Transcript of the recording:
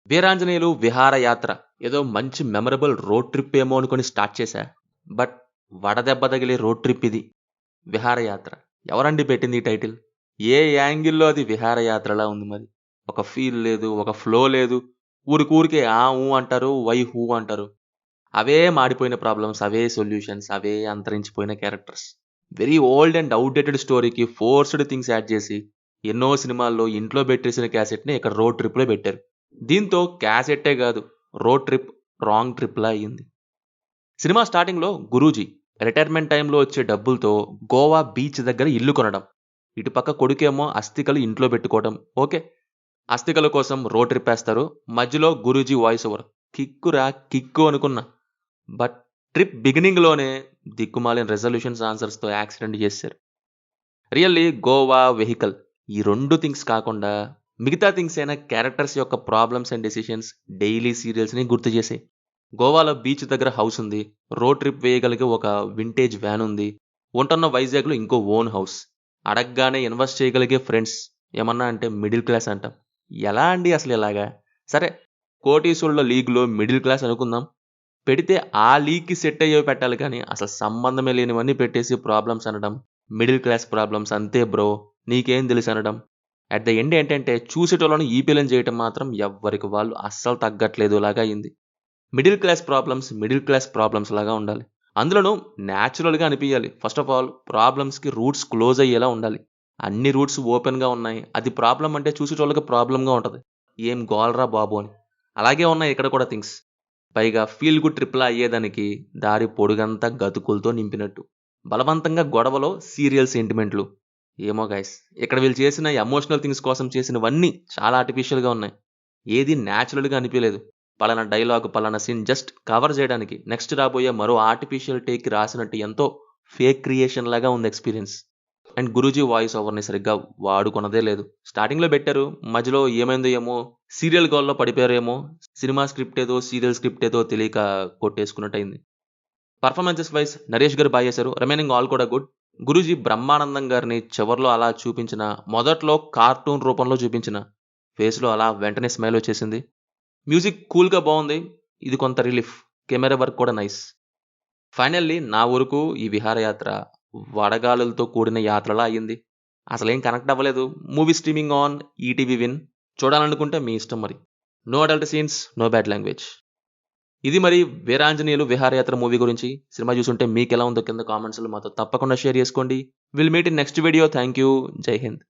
వీరాంజనేయులు విహారయాత్ర ఏదో మంచి memorable road trip ఏమో అనుకుని స్టార్ట్ చేశా. బట్ వడదెబ్బ తగిలే రోడ్ ట్రిప్ ఇది. విహారయాత్ర. ఎవరండి పెట్టింది ఈ టైటిల్? ఏ యాంగిల్‌లో అది విహారయాత్రలా ఉంది మరి. ఒక ఫీల్ లేదు, ఒక ఫ్లో లేదు. ఊరికూరికే ఆ! ఊ అంటారు. వై హూ అంటారు. అవే మాడిపోయిన ప్రాబ్లమ్స్, అవే సొల్యూషన్స్, అవే అంతరించిపోయిన characters. Very old and outdated స్టోరీకి ఫోర్స్‌డ్ థింగ్స్ యాడ్ చేసి, ఎన్నో సినిమాల్లో ఇంట్లో పెట్టేసిన క్యాసెట్‌ని ఇక్కడ రోడ్ ట్రిప్‌లో పెట్టారు. దీంతో క్యాసెట్టే గాదు, రోడ్ ట్రిప్ రాంగ్ ట్రిప్‌లా అయింది. సినిమా స్టార్టింగ్‌లో 'గురూజీ' రిటైర్మెంట్ టైమ్‌లో వచ్చే డబ్బులతో గోవా బీచ్ దగ్గర ఇల్లు కొనడం. ఇటుపక్క కొడుకేమో అస్థికలు ఇంట్లో పెట్టుకోవడం. ఓకే. అస్థికల కోసం రోడ్ ట్రిప్ ఏస్తారు. మధ్యలో 'గురూజీ' వాయిస్ ఓవర్. కిక్కురా కిక్కు అనుకున్నా. బట్ ట్రిప్ బిగినింగ్‌లోనే దిక్కుమాలిన రిజల్యూషన్స్ ఆన్సర్స్‌తో యాక్సిడెంట్ చేసేశారు. రియల్లీ గోవా, వెహికల్ ఈ 2 థింగ్స్ కాకుండా మిగతా థింగ్స్ అయిన క్యారెక్టర్స్ యొక్క ప్రాబ్లమ్స్ అండ్ డెసిషన్స్ డైలీ సీరియల్స్‌ని గుర్తు చేసాయి. గోవాలో బీచ్ దగ్గర హౌస్ ఉంది. రోడ్ ట్రిప్ వేయగలిగే ఒక వింటేజ్ వ్యాన్ ఉంది. ఉంటున్న వైజాగ్‌లో ఇంకో ఓన్ హౌస్. అడగ్గానే ఇన్వెస్ట్ చేయగలిగే ఫ్రెండ్స్. ఏమన్నా అంటే మిడిల్ క్లాస్ అంటాం. ఎలా అండి అసలు ఇలాగా? సరే, కోటీశ్వరుల లీగ్‌లో మిడిల్ క్లాస్ అనుకుందాం. పెడితే ఆ లీగ్‌కి సెట్ అయ్యేవి పెట్టాలి కానీ, అసలు సంబంధమే లేనివన్నీ పెట్టేసి ప్రాబ్లమ్స్ అనడం, మిడిల్ క్లాస్ ప్రాబ్లమ్స్ అంతే బ్రో, నీకేం తెలుసు అనడం. అట్ ద ఎండ్ ఏంటంటే చూసేటోళ్ళని ఈపీఎల్‌ని చేయటం మాత్రం ఎవ్వరికి వాళ్ళు అస్సలు తగ్గట్లేదు లాగా అయింది. మిడిల్ క్లాస్ ప్రాబ్లమ్స్ లాగా ఉండాలి. అందులోనూ న్యాచురల్‌గా అనిపియాలి. ఫస్ట్ ఆఫ్ ఆల్ ప్రాబ్లమ్స్‌కి రూట్స్ క్లోజ్ అయ్యేలా ఉండాలి. అన్ని రూట్స్ ఓపెన్‌గా ఉన్నాయి. అది ప్రాబ్లమ్ అంటే చూసేటోళ్ళకి ప్రాబ్లమ్‌గా ఉంటది. ఏం గోలరా బాబు అని. అలాగే ఉన్నాయి ఇక్కడ కూడా థింగ్స్. పైగా ఫీల్ గుడ్ ట్రిప్‌లా అయ్యేదానికి దారి పొడుగంతా గతుకులతో నింపినట్టు. బలవంతంగా గొడవలో సీరియల్ సెంటిమెంట్లు. ఏమో గైస్, ఇక్కడ వీళ్ళు చేసిన ఎమోషనల్ థింగ్స్ కోసం చేసినవన్నీ చాలా ఆర్టిఫిషియల్‌గా ఉన్నాయి. ఏది న్యాచురల్‌గా అనిపియలేదు. పలానా డైలాగ్, పలానా సీన్ జస్ట్ కవర్ చేయడానికి నెక్స్ట్ రాబోయే మరో ఆర్టిఫిషియల్ టేక్‌కి రాసినట్టు ఎంతో ఫేక్ క్రియేషన్ లాగా ఉంది ఎక్స్‌పీరియన్స్. అండ్ 'గురూజీ' వాయిస్ ఓవర్‌ని సరిగ్గా వాడుకున్నదే లేదు. స్టార్టింగ్‌లో బెట్టారు. మధ్యలో ఏమైందో ఏమో, సీరియల్ గోలలో పడిపోయారేమో, సినిమా స్క్రిప్ట్ ఏదో, సీరియల్ స్క్రిప్ట్ ఏదో తెలియక కొట్టేసుకున్నట్టయింది. పర్ఫార్మెన్సెస్ వైస్ నరేష్ గారు చేశారు. రిమైనింగ్ ఆల్ కూడా గుడ్. 'గురూజీ' బ్రహ్మానందం గారిని చివర్లో అలా చూపించిన, మొదట్లో కార్టూన్ రూపంలో చూపించిన ఫేస్‌లో అలా వెంటనే స్మైల్ వచ్చేసింది. మ్యూజిక్ కూల్‌గా బావుంది. ఇది కొంత రిలీఫ్. కెమెరా వర్క్ కూడా నైస్. ఫైనల్లీ నా వరకు ఈ విహారయాత్ర వడగాలులతో కూడిన యాత్రలా అయింది. అసలేం కనెక్ట్ అవ్వలేదు. Movie streaming on ETV Win. చూడాలనుకుంటే మీ ఇష్టం మరి. No adult scenes, no bad language. ఇది మరి 'వీరాంజనేయులు విహారయాత్ర' మూవీ గురించి. సినిమా చూసుంటే మీకెలా ఉందో కింద కామెంట్స్‌లో మాతో తప్పకుండా షేర్ చేసుకోండి. Will meet in next video. Thank you. జై హింద్.